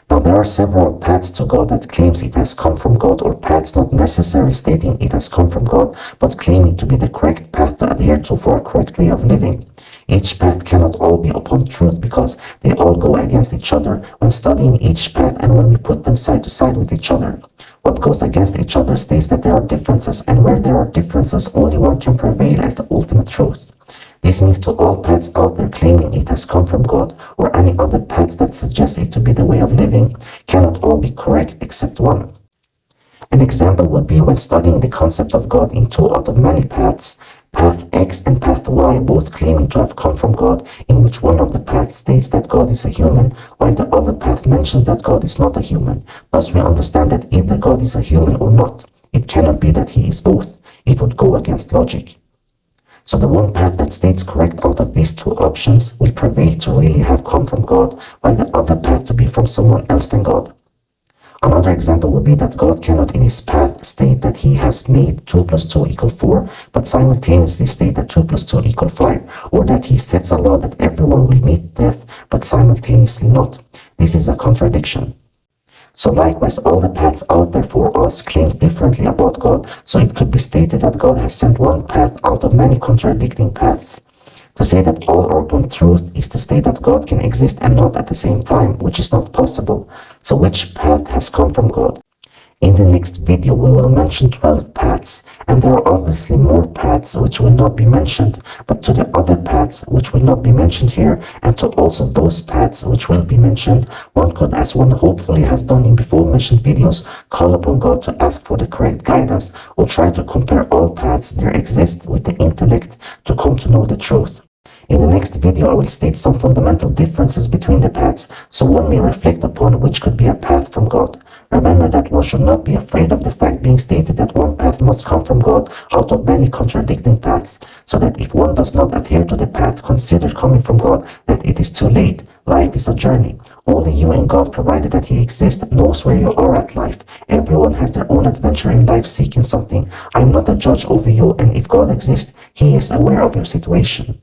Now, there are several paths to God that claims it has come from God, or paths not necessarily stating it has come from God, but claiming to be the correct path to adhere to for a correct way of living. Each path cannot all be upon truth because they all go against each other when studying each path and when we put them side to side with each other. What goes against each other states that there are differences, and where there are differences, only one can prevail as the ultimate truth. This means to all paths out there claiming it has come from God, or any other paths that suggest it to be the way of living, cannot all be correct except one. An example would be when studying the concept of God in two out of many paths, path X and path Y, both claiming to have come from God, in which one of the paths states that God is a human, while the other path mentions that God is not a human. Thus we understand that either God is a human or not. It cannot be that he is both. It would go against logic. So the one path that states correct out of these two options will prevail to really have come from God, while the other path to be from someone else than God. Another example would be that God cannot in his path state that he has made 2 plus 2 equal 4, but simultaneously state that 2 plus 2 equal 5, or that he sets a law that everyone will meet death, but simultaneously not. This is a contradiction. So likewise, all the paths out there for us claims differently about God, so it could be stated that God has sent one path out of many contradicting paths. To say that all are upon truth is to state that God can exist and not at the same time, which is not possible. So which path has come from God? In the next video, we will mention 12 paths, and there are obviously more paths which will not be mentioned, but to the other paths which will not be mentioned here, and to also those paths which will be mentioned, one could, as one hopefully has done in before mentioned videos, call upon God to ask for the correct guidance, or try to compare all paths there exist with the intellect to come to know the truth. In the next video, I will state some fundamental differences between the paths, so one may reflect upon which could be a path from God. Remember that one should not be afraid of the fact being stated that one path must come from God out of many contradicting paths, so that if one does not adhere to the path considered coming from God, that it is too late. Life is a journey. Only you and God, provided that he exists, knows where you are at life. Everyone has their own adventure in life seeking something. I am not a judge over you, and if God exists, he is aware of your situation.